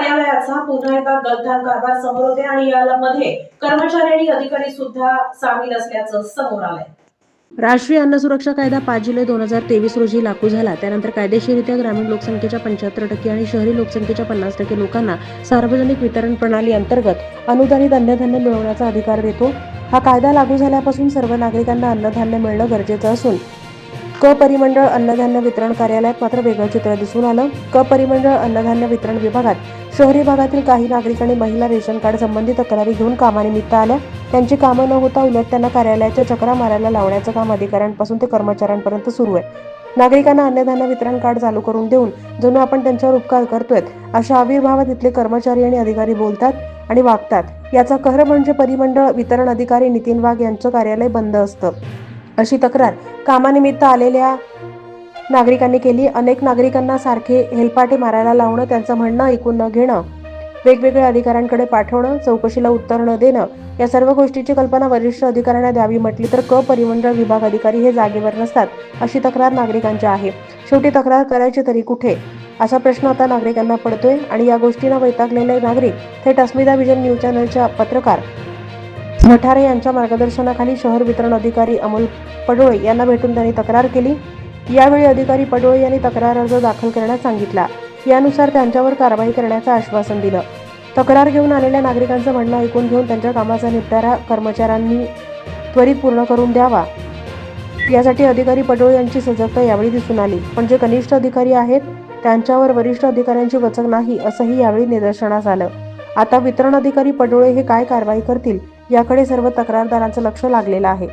कार्यालयाचा पुन्हा एकदा गलथान कारभार समोर होते आणि यामध्ये कर्मचारी आणि अधिकारी सुद्धा सामील असल्याचं समोर आलंय। राष्ट्रीय अन्न सुरक्षा कायदा 5 जुलै 2023 रोजी लागू झाला। त्यानंतर कायदेशीररित्या ग्रामीण लोकसंख्येच्या 75% आणि शहरी लोकसंख्येच्या 50% लोकांना सार्वजनिक वितरण प्रणाली अंतर्गत अनुदानित अन्नधान्य मिळवण्याचा अधिकार देतो। हा कायदा लागू झाल्यापासून सर्व नागरिकांना अन्नधान्य मिळणं गरजेचं असून क परिमंडळ अन्नधान्य वितरण कार्यालयात मात्र वेगळं चित्र दिसून आलं। क परिमंडळ अन्नधान्य वितरण विभागात शहरी भागातील काही नागरिक आणि महिला रेशन कार्ड संबंधी तक्रारी घेऊन कामानिमित्त आल्या। त्यांची कामं न होता उलट त्यांना कार्यालयाच्या चक्रा मारायला लावण्याचं काम अधिकाऱ्यांपासून ते कर्मचाऱ्यांपर्यंत सुरू आहे। नागरिकांना अन्नधान्य वितरण कार्ड चालू करून देऊन जणू आपण त्यांच्यावर उपकार करतोय अशा आविर्भावात इथले कर्मचारी आणि अधिकारी बोलतात आणि वागतात। याचा कहर म्हणजे परिमंडळ वितरण अधिकारी नितीन वाघ यांचं कार्यालय बंद असतं अशी तक्रार कामानिमित्त आलेल्या नागरिकांनी केली। अनेक नागरिकांना सारखे हेलपाटे मारायला लावणं, त्यांचं म्हणणं ऐकून न घेणं, वेगवेगळ्या अधिकाऱ्यांकडे पाठवणं, चौकशीला उत्तर न देणं या सर्व गोष्टीची कल्पना वरिष्ठ अधिकाऱ्यांना द्यावी म्हटली तर क परिमंडळ विभाग अधिकारी हे जागेवर नसतात अशी तक्रार नागरिकांची आहे। शेवटी तक्रार करायची तरी कुठे असा प्रश्न आता नागरिकांना पडतोय आणि या गोष्टींना वैतागलेले नागरिक थेट अस्मिता विजन न्यूज चॅनलच्या पत्रकार मठारे यांच्या मार्गदर्शनाखाली शहर वितरण अधिकारी अमोल पडोळे यांना भेटून त्यांनी तक्रार केली। यावेळी अधिकारी पडोळे यांनी तक्रार अर्ज दाखल करण्यास सांगितला। यानुसार त्यांच्यावर कारवाई करण्याचं आश्वासन दिलं। तक्रार घेऊन आलेल्या नागरिकांचं म्हणणं ऐकून घेऊन त्यांच्या कामाचा निपटारा कर्मचाऱ्यांनी त्वरित पूर्ण करून द्यावा यासाठी अधिकारी पडोळे यांची सजगता यावेळी दिसून आली। पण जे कनिष्ठ अधिकारी आहेत त्यांच्यावर वरिष्ठ अधिकाऱ्यांची वचक नाही असंही यावेळी निदर्शनास आलं। आता वितरण अधिकारी पडोळे हे काय कारवाई करतील याकडे सर्व तक्रारदारांचं लक्ष लागलेलं आहे।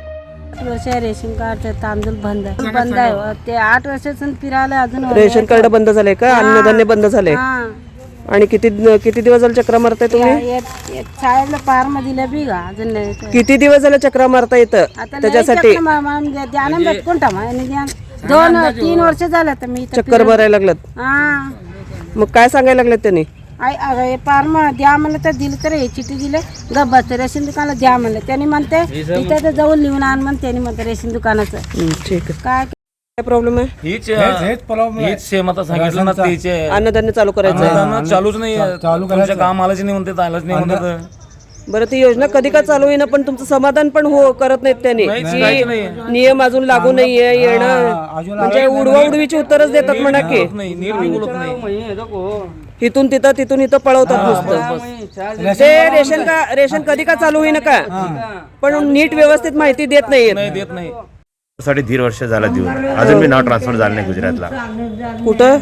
रेशन कार्ड तांदूळ बंद आहे ते 8 वर्षापासून फिरायला अजून रेशन कार्ड बंद झाले का? अन्नधान्य बंद झाले आणि किती दिवस झाले चक्रा मारताय तुम्ही? शाळेला पार मध्ये बी का अजून नाही। किती दिवस झाले चक्रा मारता येतं त्याच्यासाठी? ध्यान भेटून टामा 2-3 वर्ष झालं तर मी चक्कर मारायला लागलात। मग काय सांगायला लागलेत त्यांनी? पार द्या म्हणलं तर दिलं तर हे चिठ्ठी दिले गब्बत रेशन दुकानाला द्या म्हणलं त्यांनी म्हणते तिथे जाऊन लिहून आण म्हणते त्यांनी म्हणते रेशन दुकानाचं। ठीक आहे, काय प्रॉब्लेम आहे? हीच सेम आता सांगितलं ना तिचे अन्नधान्य चालू करायचं चालूच नाही, तुमचं काम आलंच नाही म्हणते, आलंच नाही म्हणते। बरं, ती योजना कधी का चालू होईना पण तुमचं समाधान पण करत नाहीत त्यांनी। नियम अजून लागू नाहीये येणं म्हणजे उडवा उडवीची उत्तरच देतात म्हणा की इथून तिथं तिथून इथं पळवतात नुसतं। ते रेशन कधी का चालू होईना का पण नीट व्यवस्थित माहिती देत नाहीये। साठी 1.5 वर्ष झाला देऊन अजून मी नाव ट्रान्सफर झालं नाही गुजरातला। कुठं?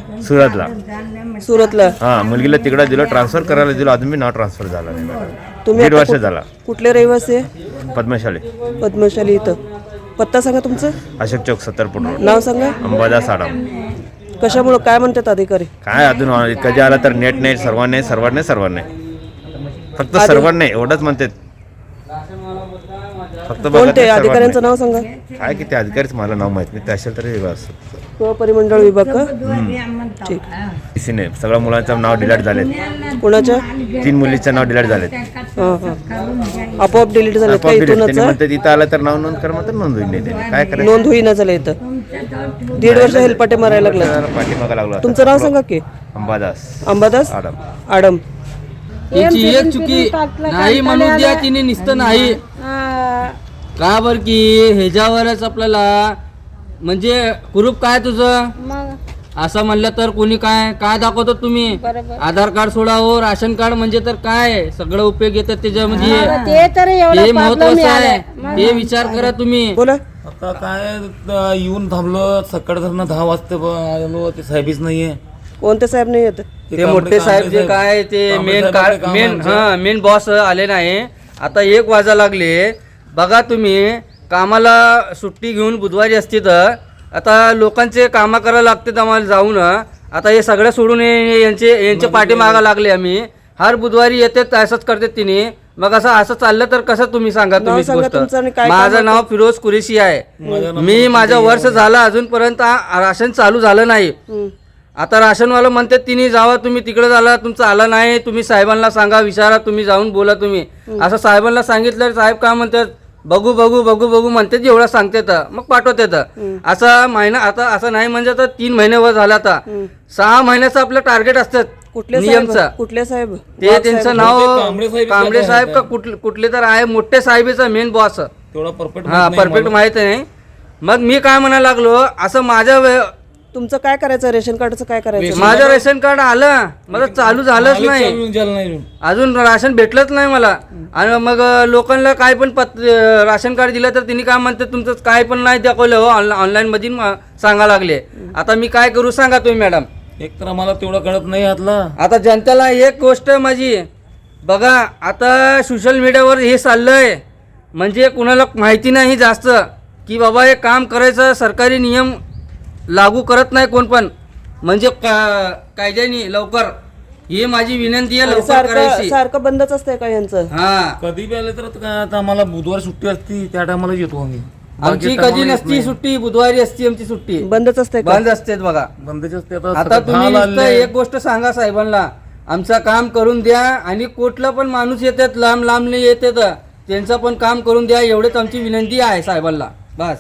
सुरतला हा, मुलगीला तिकडे दिलं, ट्रान्सफर करायला दिलं, अजून मी नाव ट्रान्सफर झालं नाही। तुम्ही 1.5 वर्ष झाला। कुठले रहिवासी? पद्मशाली इथं। पत्ता सांगा तुमचं? अशोक चौक 70 फूट रोड। नाव सांगा? अंबादास आडम। कशामुळे काय म्हणतात अधिकारी? काय अजून कधी आला तर नेट नाही, सर्वांना फक्त सर्वांना एवढंच म्हणतात। फक्त कोणते अधिकाऱ्यांचं नाव सांगा? काय किती अधिकारीच मला नाव माहित नाही, ते असेल तरी परिमंडळ विभाग का? ठीक, इसीने सगळ्या मुलांचं नाव डिलीट झालेत। कोणाच्या? 3 मुलीचं नाव डिलीट झालेत। आपोआप डिलीट झाले का? इथूनच म्हणतात इथं आलं तर नाव नोंद कर, म्हणतात नोंद होईल नाही, काय करायचं? नोंद होईना झालं इथं। 1.5 वर्ष हेलपाटे मारायला लागला। पाठीमागा लागला। तुमचं नाव सांगा की? अंबादास आडम। याची एक चुकी नाही म्हणून द्या, तिने निसतं नाही का बर की ह्याच्यावरच आपल्याला म्हणजे कुरूप काय तुझं असं म्हणलं तर कोणी काय दाखवतो तुम्ही? आधार कार्ड सोडा हो, राशन कार्ड म्हणजे तर काय सगळं उपयोग येतात त्याच्यामध्ये, ते महत्वाचं आहे, ते विचार करा तुम्ही। बोला आता काय येऊन थांबलो, सकाळ धरणं 10 वाजता आलो, ते साहेबीच नाहीये। कोणते साहेब नाही येत? ते मोठे साहेब जे काय ते मेन बॉस आले नाही। आता 1 वाजा लागले बघा, तुम्ही कामाला सुट्टी घेऊन बुधवारी असते तर आता लोकांचे कामं करायला लागते आम्हाला जाऊन। आता हे सगळं सोडून यांचे पाठीमागा लागले आम्ही, हर बुधवारी येते असंच करते तिने। मग असं चाललं तर कसं तुम्ही सांगा? तुम्ही गोष्ट, माझं नाव फिरोज कुरेशी आहे, मी माझं वर्ष झालं अजूनपर्यंत राशन चालू झालं नाही। आता राशनवाला म्हणतात तिने जावा तुम्ही तिकडे झाला, तुमचा आला नाही, तुम्ही साहेबांना सांगा, विचारा, तुम्ही जाऊन बोला तुम्ही। असं साहेबांना सांगितलं, साहेब काय म्हणतात बघू म्हणतात, एवढं सांगतात मग पाठवतात। असा महिना आता असं नाही म्हणजे तर 3 महिने वर झाला, आता 6 महिन्याचं आपलं टार्गेट असतात। कुठले नियमचा साहेब कुठले साहेब ते त्यांचं नाव कांबळे साहेब कांबळे साहेब का कुठले तर आहे, मोठे साहेबचा मेन बॉस. तेवढा परफेक्ट हा परफेक्ट माहित नाही. मग मी काय म्हणायला लागलो, असं तुमचं काय करायचं, रेशन कार्डचं काय करायचं? माझं रेशन कार्ड आलं, मला चालू झालंच नाही, अजून राशन भेटलंच नाही मला. आणि मग लोकांना काय पण राशन कार्ड दिलं तर तिने काय म्हणते, तुमचं काय पण नाही दाखवलं हो, ऑनलाईन मध्ये सांगा लागले. आता मी काय करू सांगा तुम्ही मॅडम. एक तर आम्हाला तेवढं कळत नाही यातला. आता जनतेला एक गोष्ट माझी बघा, आता सोशल मीडियावर हे चाललंय, म्हणजे कुणाला माहिती नाही जास्त की बाबा हे काम करायचं, सरकारी नियम लागू करत नाही कोण पण, म्हणजे कायद्याने लवकर. ही माझी विनंती आहे, लवकर करायची. सारखं बंदच असतंय का यांचं? हा, कधी बी आले तर आता आम्हाला बुधवार सुट्टी असती, त्या टायमाला येतो आम्ही. आमची कधी नसती सुट्टी, बुधवारी असती आमची सुट्टी, बंदच असतंय का? बंद असते बघा. बंदच असते. आता तुम्ही नुसतं एक गोष्ट सांगा साहेबांना, आमचं काम करून द्या. आणि कुठलं पण माणूस येतात, लांब लांब येतात, त्यांचं पण काम करून द्या, एवढेच आमची विनंती आहे साहेबांना. बस.